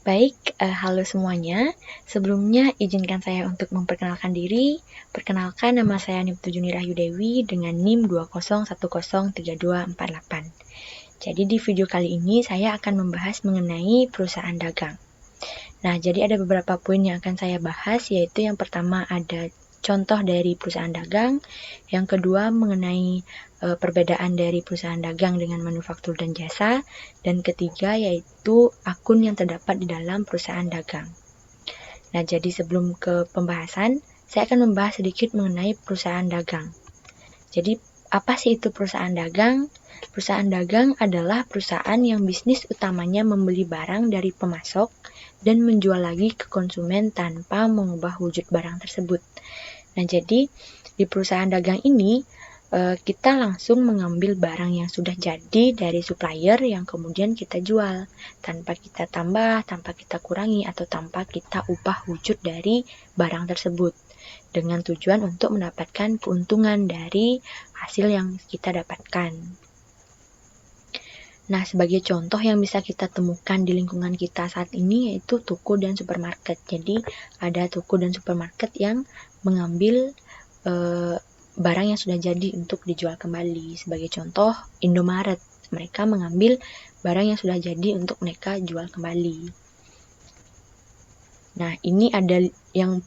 Halo semuanya. Sebelumnya izinkan saya untuk memperkenalkan diri. Perkenalkan, nama saya Niptu Juni Rahyu Dewi dengan NIM 201103248. Jadi di video kali ini saya akan membahas mengenai perusahaan dagang. Nah, jadi ada beberapa poin yang akan saya bahas, yaitu yang pertama ada contoh dari perusahaan dagang, yang kedua mengenai perbedaan dari perusahaan dagang dengan manufaktur dan jasa, dan ketiga yaitu akun yang terdapat di dalam perusahaan dagang. Nah, jadi sebelum ke pembahasan, saya akan membahas sedikit mengenai perusahaan dagang. Jadi, apa sih itu perusahaan dagang? Perusahaan dagang adalah perusahaan yang bisnis utamanya membeli barang dari pemasok dan menjual lagi ke konsumen tanpa mengubah wujud barang tersebut. Nah, jadi di perusahaan dagang ini kita langsung mengambil barang yang sudah jadi dari supplier yang kemudian kita jual tanpa kita tambah, tanpa kita kurangi, atau tanpa kita ubah wujud dari barang tersebut dengan tujuan untuk mendapatkan keuntungan dari hasil yang kita dapatkan. Nah, sebagai contoh yang bisa kita temukan di lingkungan kita saat ini yaitu toko dan supermarket. Jadi, ada toko dan supermarket yang mengambil barang yang sudah jadi untuk dijual kembali. Sebagai contoh, Indomaret. Mereka mengambil barang yang sudah jadi untuk mereka jual kembali. Nah, ini ada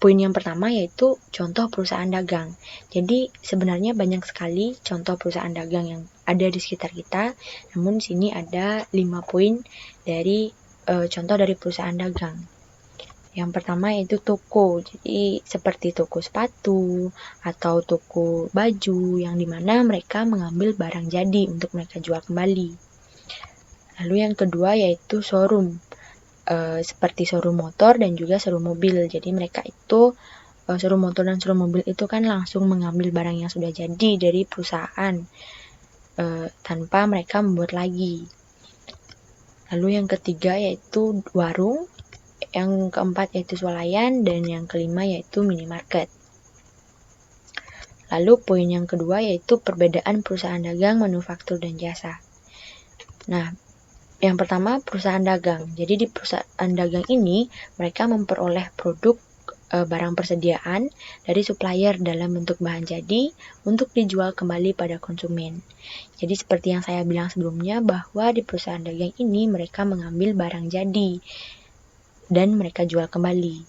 poin yang pertama yaitu contoh perusahaan dagang. Jadi, sebenarnya banyak sekali contoh perusahaan dagang yang ada di sekitar kita. Namun, di sini ada 5 poin dari contoh dari perusahaan dagang. Yang pertama yaitu toko. Jadi, seperti toko sepatu atau toko baju yang dimana mereka mengambil barang jadi untuk mereka jual kembali. Lalu yang kedua yaitu showroom. Seperti showroom motor dan juga showroom mobil. Jadi mereka itu showroom motor dan showroom mobil itu kan langsung mengambil barang yang sudah jadi dari perusahaan tanpa mereka membuat lagi. Lalu yang ketiga yaitu warung, yang keempat yaitu swalayan, dan yang kelima yaitu minimarket. Lalu poin yang kedua yaitu perbedaan perusahaan dagang, manufaktur, dan jasa. Nah, yang pertama perusahaan dagang. Jadi di perusahaan dagang ini mereka memperoleh produk barang persediaan dari supplier dalam bentuk bahan jadi untuk dijual kembali pada konsumen. Jadi seperti yang saya bilang sebelumnya bahwa di perusahaan dagang ini mereka mengambil barang jadi dan mereka jual kembali.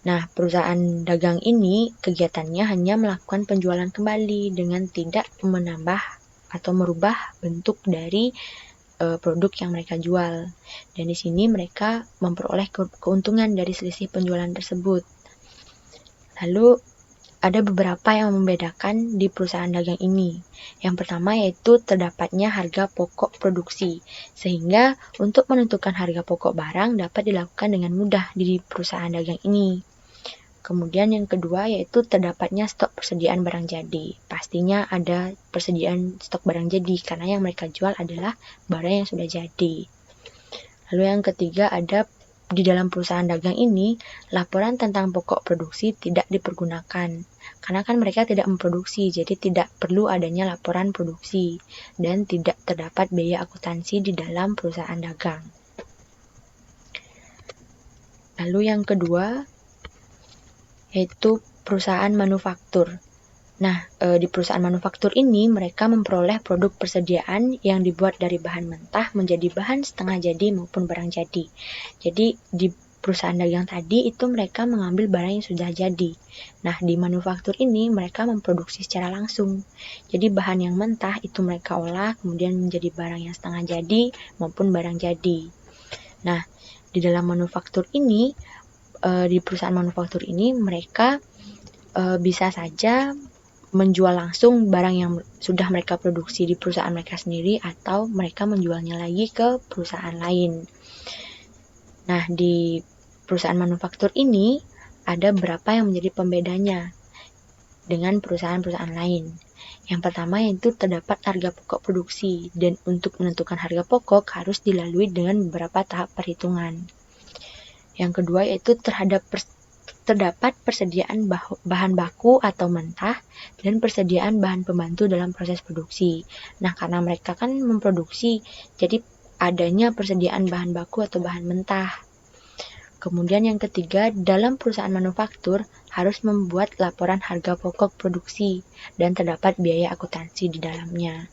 Nah, perusahaan dagang ini kegiatannya hanya melakukan penjualan kembali dengan tidak menambah atau merubah bentuk dari produk yang mereka jual. Dan di sini mereka memperoleh keuntungan dari selisih penjualan tersebut. Lalu ada beberapa yang membedakan di perusahaan dagang ini. Yang pertama yaitu terdapatnya harga pokok produksi, sehingga untuk menentukan harga pokok barang dapat dilakukan dengan mudah di perusahaan dagang ini. Kemudian yang kedua yaitu terdapatnya stok persediaan barang jadi. Pastinya ada persediaan stok barang jadi karena yang mereka jual adalah barang yang sudah jadi. Lalu yang ketiga ada di dalam perusahaan dagang ini laporan tentang pokok produksi tidak dipergunakan karena kan mereka tidak memproduksi, jadi tidak perlu adanya laporan produksi dan tidak terdapat biaya akuntansi di dalam perusahaan dagang. Lalu yang kedua yaitu perusahaan manufaktur. Nah, di perusahaan manufaktur ini mereka memperoleh produk persediaan yang dibuat dari bahan mentah menjadi bahan setengah jadi maupun barang jadi. Jadi di perusahaan dagang tadi itu mereka mengambil barang yang sudah jadi. Nah, di manufaktur ini mereka memproduksi secara langsung. Jadi bahan yang mentah itu mereka olah kemudian menjadi barang yang setengah jadi maupun barang jadi. Nah, di dalam manufaktur ini di perusahaan manufaktur ini mereka bisa saja menjual langsung barang yang sudah mereka produksi di perusahaan mereka sendiri atau mereka menjualnya lagi ke perusahaan lain. Nah, di perusahaan manufaktur ini ada beberapa yang menjadi pembedanya dengan perusahaan-perusahaan lain. Yang pertama yaitu terdapat harga pokok produksi, dan untuk menentukan harga pokok harus dilalui dengan beberapa tahap perhitungan. Yang kedua yaitu terdapat persediaan bahan baku atau mentah dan persediaan bahan pembantu dalam proses produksi. Nah, karena mereka kan memproduksi, jadi adanya persediaan bahan baku atau bahan mentah. Kemudian yang ketiga, dalam perusahaan manufaktur harus membuat laporan harga pokok produksi dan terdapat biaya akuntansi di dalamnya.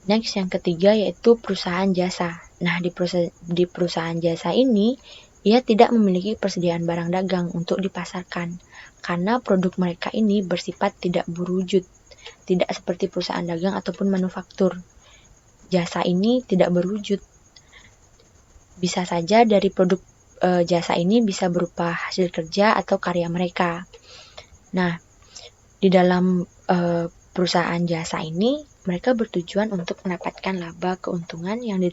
Next, yang ketiga yaitu perusahaan jasa. Nah, di perusahaan jasa ini, ia tidak memiliki persediaan barang dagang untuk dipasarkan, karena produk mereka ini bersifat tidak berwujud, tidak seperti perusahaan dagang ataupun manufaktur. Jasa ini tidak berwujud. Bisa saja dari produk jasa ini bisa berupa hasil kerja atau karya mereka. Nah, di dalam perusahaan jasa ini, mereka bertujuan untuk mendapatkan laba keuntungan yang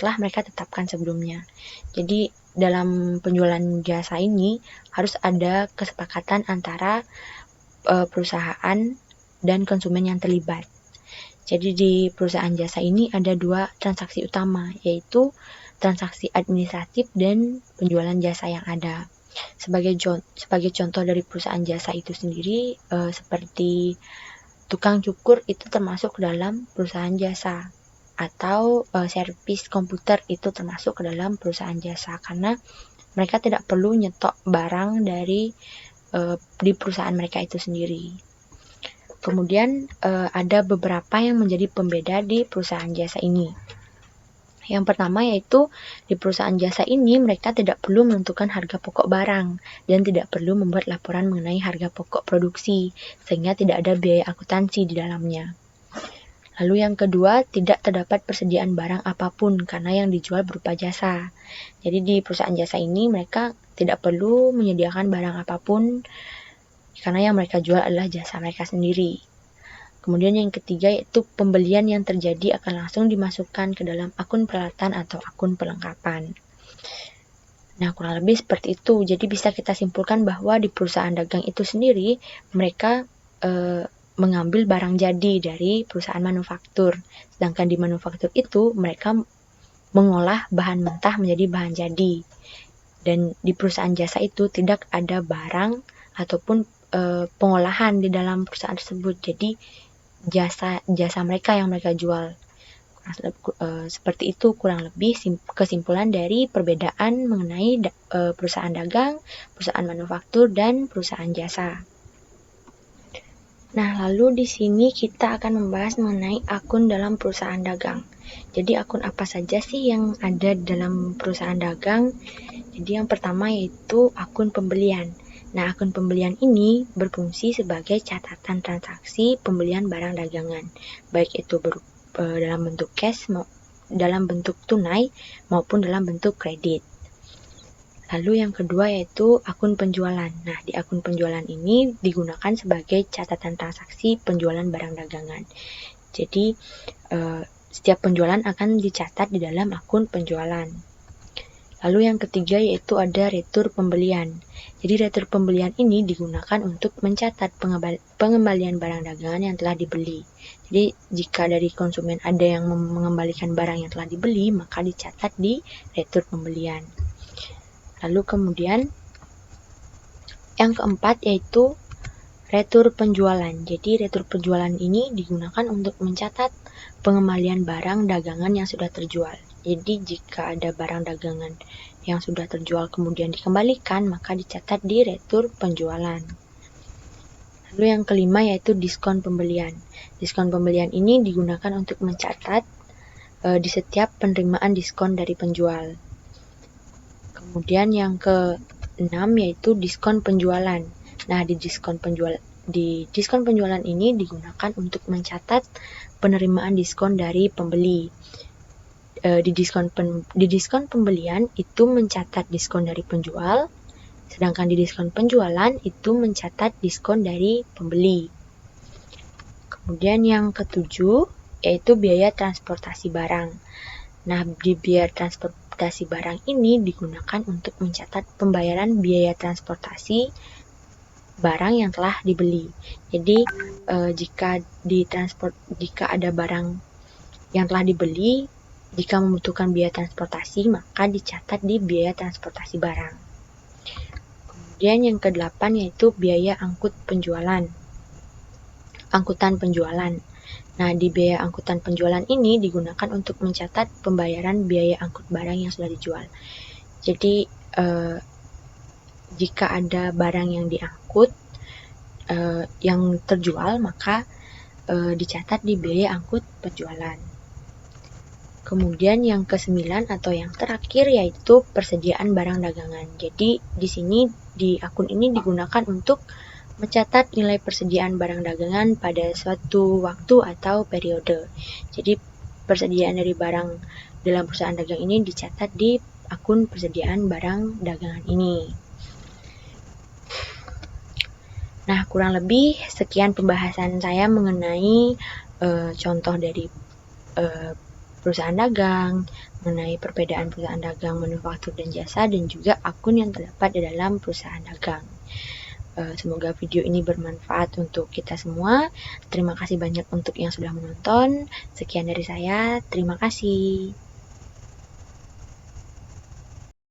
telah mereka tetapkan sebelumnya. Jadi, dalam penjualan jasa ini harus ada kesepakatan antara perusahaan dan konsumen yang terlibat. Jadi, di perusahaan jasa ini ada 2 transaksi utama, yaitu transaksi administratif dan penjualan jasa yang ada. Sebagai contoh dari perusahaan jasa itu sendiri, seperti tukang cukur itu termasuk ke dalam perusahaan jasa, atau servis komputer itu termasuk ke dalam perusahaan jasa, karena mereka tidak perlu nyetok barang dari di perusahaan mereka itu sendiri. Kemudian ada beberapa yang menjadi pembeda di perusahaan jasa ini. Yang pertama yaitu di perusahaan jasa ini mereka tidak perlu menentukan harga pokok barang dan tidak perlu membuat laporan mengenai harga pokok produksi, sehingga tidak ada biaya akuntansi di dalamnya. Lalu yang kedua, tidak terdapat persediaan barang apapun karena yang dijual berupa jasa. Jadi di perusahaan jasa ini mereka tidak perlu menyediakan barang apapun karena yang mereka jual adalah jasa mereka sendiri. Kemudian yang ketiga yaitu pembelian yang terjadi akan langsung dimasukkan ke dalam akun peralatan atau akun perlengkapan. Nah, kurang lebih seperti itu. Jadi bisa kita simpulkan bahwa di perusahaan dagang itu sendiri mereka mengambil barang jadi dari perusahaan manufaktur. Sedangkan di manufaktur itu mereka mengolah bahan mentah menjadi bahan jadi. Dan di perusahaan jasa itu tidak ada barang ataupun pengolahan di dalam perusahaan tersebut. Jadi jasa mereka yang mereka jual. Seperti itu kurang lebih kesimpulan dari perbedaan mengenai perusahaan dagang, perusahaan manufaktur, dan perusahaan jasa. Nah, lalu di sini kita akan membahas mengenai akun dalam perusahaan dagang. Jadi akun apa saja sih yang ada dalam perusahaan dagang? Jadi yang pertama yaitu akun pembelian. Nah, akun pembelian ini berfungsi sebagai catatan transaksi pembelian barang dagangan, baik itu dalam bentuk cash, dalam bentuk tunai, maupun dalam bentuk kredit. Lalu yang kedua yaitu akun penjualan. Nah, di akun penjualan ini digunakan sebagai catatan transaksi penjualan barang dagangan. Jadi, setiap penjualan akan dicatat di dalam akun penjualan. Lalu yang ketiga yaitu ada retur pembelian. Jadi retur pembelian ini digunakan untuk mencatat pengembalian barang dagangan yang telah dibeli. Jadi jika dari konsumen ada yang mengembalikan barang yang telah dibeli, maka dicatat di retur pembelian. Lalu kemudian yang keempat yaitu retur penjualan. Jadi retur penjualan ini digunakan untuk mencatat pengembalian barang dagangan yang sudah terjual. Jadi jika ada barang dagangan yang sudah terjual kemudian dikembalikan, maka dicatat di retur penjualan. Lalu yang kelima yaitu diskon pembelian. Diskon pembelian ini digunakan untuk mencatat di setiap penerimaan diskon dari penjual. Kemudian yang keenam yaitu diskon penjualan. Nah, di diskon penjualan ini digunakan untuk mencatat penerimaan diskon dari pembeli. Di diskon pembelian itu mencatat diskon dari penjual, sedangkan di diskon penjualan itu mencatat diskon dari pembeli. Kemudian yang ketujuh yaitu biaya transportasi barang. Nah, di biaya transportasi barang ini digunakan untuk mencatat pembayaran biaya transportasi barang yang telah dibeli. Jadi jika ada barang yang telah dibeli, jika membutuhkan biaya transportasi, maka dicatat di biaya transportasi barang. Kemudian yang ke-8 yaitu biaya angkutan penjualan. Nah, di biaya angkutan penjualan ini digunakan untuk mencatat pembayaran biaya angkut barang yang sudah dijual. Jadi, jika ada barang yang diangkut, yang terjual, maka dicatat di biaya angkut penjualan. Kemudian yang ke-9 atau yang terakhir yaitu persediaan barang dagangan. Jadi di sini di akun ini digunakan untuk mencatat nilai persediaan barang dagangan pada suatu waktu atau periode. Jadi persediaan dari barang dalam perusahaan dagang ini dicatat di akun persediaan barang dagangan ini. Nah, kurang lebih sekian pembahasan saya mengenai contoh dari perusahaan dagang, mengenai perbedaan perusahaan dagang, manufaktur dan jasa, dan juga akun yang terdapat di dalam perusahaan dagang. Semoga video ini bermanfaat untuk kita semua. Terima kasih banyak untuk yang sudah menonton. Sekian dari saya. Terima kasih.